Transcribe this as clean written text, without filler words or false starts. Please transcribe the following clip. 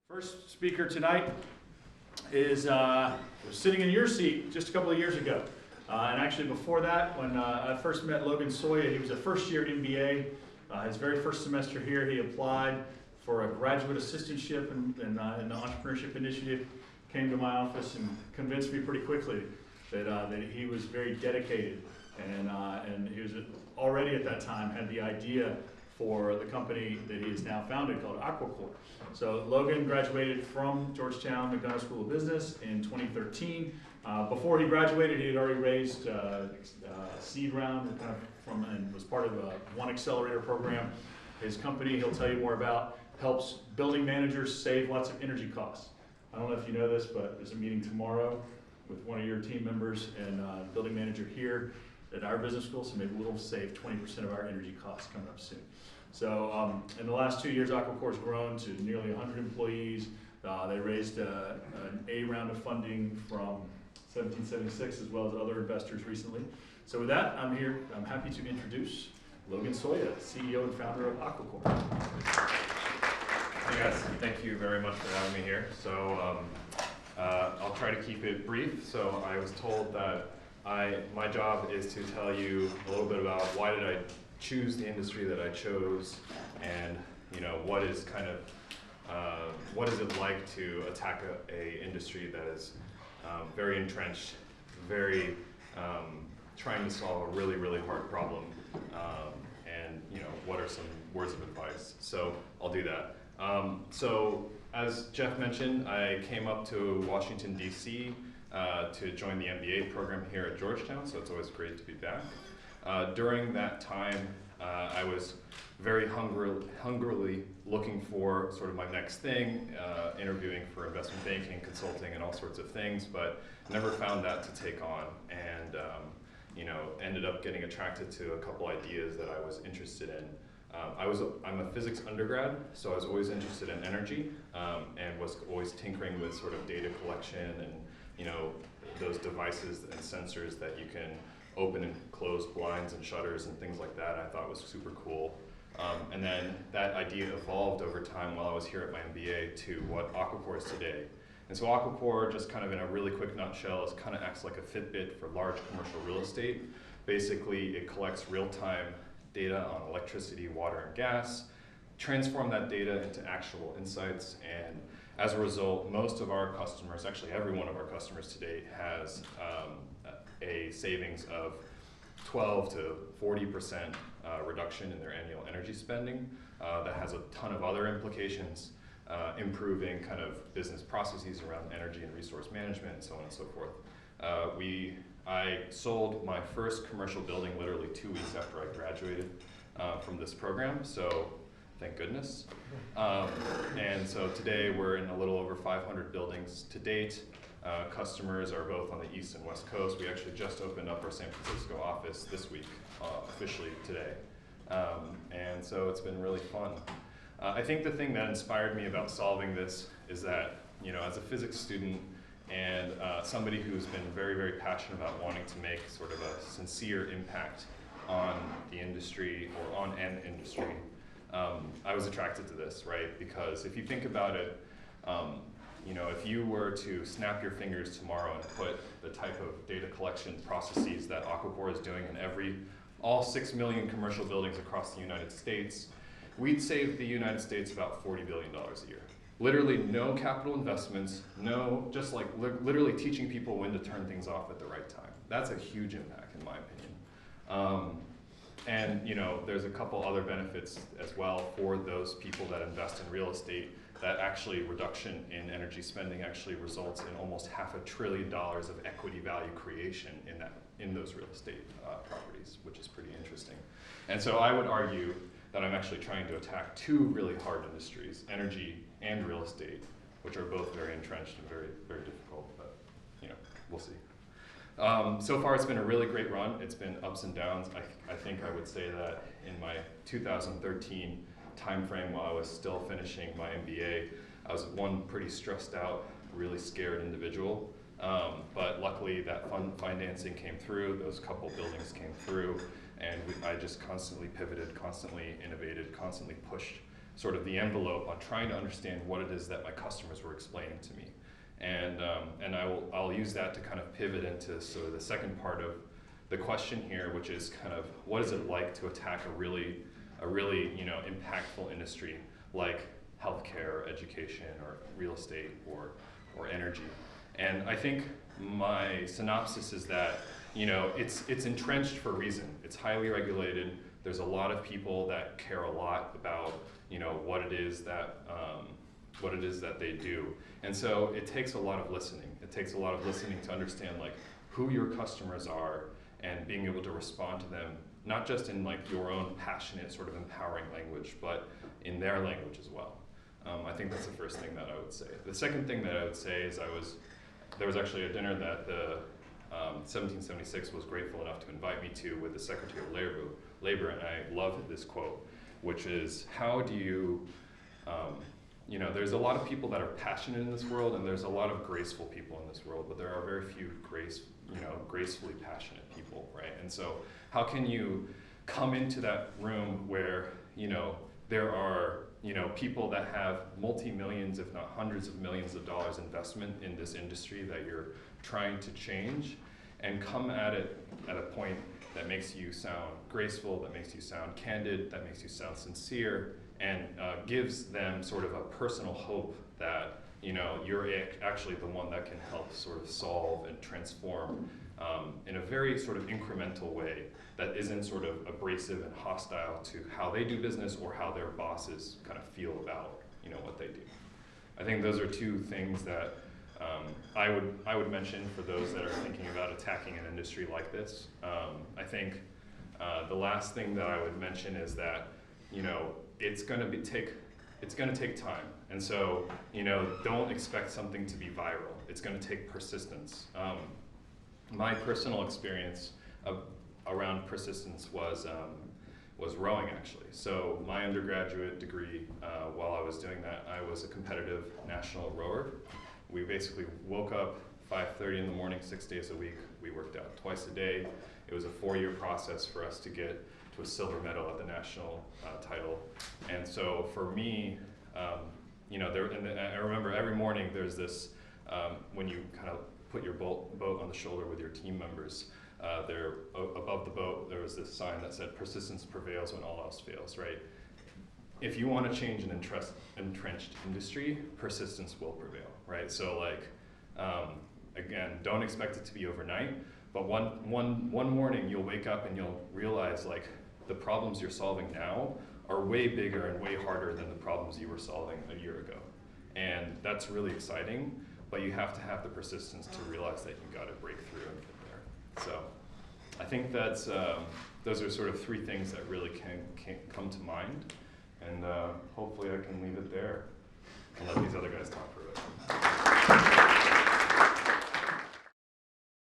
First speaker tonight is was sitting in your seat just a couple of years ago. And actually before that, when I first met Logan Soya, he was a first-year MBA. His very first semester here, he applied for a graduate assistantship in the Entrepreneurship Initiative, came to my office and convinced me pretty quickly that he was very dedicated. And he was already at that time had the idea for the company that he has now founded called Aquacore. So Logan graduated from Georgetown McDonough School of Business in 2013. Before he graduated, he had already raised a seed round and was part of a One Accelerator program. His company, he'll tell you more about, helps building managers save lots of energy costs. I don't know if you know this, but there's a meeting tomorrow with one of your team members and building manager here at our business school, so maybe we'll save 20% of our energy costs coming up soon. So in the last 2 years, Aquacore has grown to nearly 100 employees. They raised an A round of funding from 1776 as well as other investors recently. So with that, I'm happy to introduce Logan Soya, CEO and founder of Aquacore. Hey guys, thank you very much for having me here. So I'll try to keep it brief. So I was told that my job is to tell you a little bit about why did I choose the industry that I chose, and what is what is it like to attack a industry that is very entrenched, very trying to solve a really hard problem, and what are some words of advice. So I'll do that. So as Jeff mentioned, I came up to Washington DC to join the MBA program here at Georgetown, so it's always great to be back. During that time, I was very hungrily looking for sort of my next thing, interviewing for investment banking, consulting, and all sorts of things, but never found that to take on, and ended up getting attracted to a couple ideas that I was interested in. I'm a physics undergrad, so I was always interested in energy, and was always tinkering with sort of data collection and those devices and sensors that you can open and close blinds and shutters and things like that. I thought was super cool. And then that idea evolved over time while I was here at my MBA to what Aquacore is today. And so Aquacore, just kind of in a really quick nutshell, kind of acts like a Fitbit for large commercial real estate. Basically, it collects real-time data on electricity, water, and gas, transform that data into actual insights, and as a result, most of our customers, actually every one of our customers today, has a savings of 12 to 40% reduction in their annual energy spending. That has a ton of other implications, improving kind of business processes around energy and resource management and so on and so forth. I sold my first commercial building literally 2 weeks after I graduated from this program, so thank goodness. And so today we're in a little over 500 buildings to date. Customers are both on the East and West Coast. We actually just opened up our San Francisco office this week, officially today. And so it's been really fun. I think the thing that inspired me about solving this is that, as a physics student and somebody who's been very passionate about wanting to make sort of a sincere impact on the industry or on an industry, I was attracted to this, right? Because if you think about it, if you were to snap your fingers tomorrow and put the type of data collection processes that Aquacore is doing in all 6 million commercial buildings across the United States, we'd save the United States about $40 billion a year. Literally no capital investments, just like literally teaching people when to turn things off at the right time. That's a huge impact in my opinion. And there's a couple other benefits as well for those people that invest in real estate, that actually reduction in energy spending actually results in almost $500 billion of equity value creation in those real estate properties, which is pretty interesting. And so I would argue that I'm actually trying to attack two really hard industries, energy and real estate, which are both very entrenched and very difficult, but we'll see. So far it's been a really great run. It's been ups and downs. I think I would say that in my 2013 timeframe while I was still finishing my MBA, I was one pretty stressed out, really scared individual. But luckily that financing came through, those couple buildings came through, and I just constantly pivoted, constantly innovated, constantly pushed sort of the envelope on trying to understand what it is that my customers were explaining to me. And I'll use that to kind of pivot into sort of the second part of the question here, which is kind of what is it like to attack a really impactful industry like healthcare, or education, or real estate, or energy. And I think my synopsis is that it's entrenched for a reason. It's highly regulated. There's a lot of people that care a lot about what it is that they do. And so it takes a lot of listening. It takes a lot of listening to understand like who your customers are and being able to respond to them, not just in like your own passionate sort of empowering language, but in their language as well. I think that's the first thing that I would say. The second thing that I would say is there was actually a dinner that the 1776 was grateful enough to invite me to with the Secretary of Labor, and I love this quote, which is, how do you, there's a lot of people that are passionate in this world, and there's a lot of graceful people in this world, but there are very few gracefully passionate people, right? And so how can you come into that room where, there are, people that have multi-millions, if not hundreds of millions of dollars investment in this industry that you're trying to change, and come at it at a point that makes you sound graceful, that makes you sound candid, that makes you sound sincere, and gives them sort of a personal hope that you're actually the one that can help sort of solve and transform in a very sort of incremental way that isn't sort of abrasive and hostile to how they do business or how their bosses kind of feel about what they do. I think those are two things that I would mention for those that are thinking about attacking an industry like this. I think the last thing that I would mention is that it's going to take time, and so don't expect something to be viral. It's going to take persistence. My personal experience around persistence was rowing, actually. So my undergraduate degree, while I was doing that, I was a competitive national rower. We basically woke up 5:30 in the morning, 6 days a week. We worked out twice a day. It was a 4-year process for us to get to a silver medal at the national title. And so for me, I remember every morning there's this, when you kind of put your boat on the shoulder with your team members, there above the boat there was this sign that said, "Persistence prevails when all else fails," right? If you want to change an entrenched industry, persistence will prevail, right? So like, again, don't expect it to be overnight, but one morning you'll wake up and you'll realize like the problems you're solving now are way bigger and way harder than the problems you were solving a year ago. And that's really exciting, but you have to have the persistence to realize that you've got to break through and get there. So I think that's, those are sort of 3 things that really can come to mind. And hopefully I can leave it there and let these other guys talk for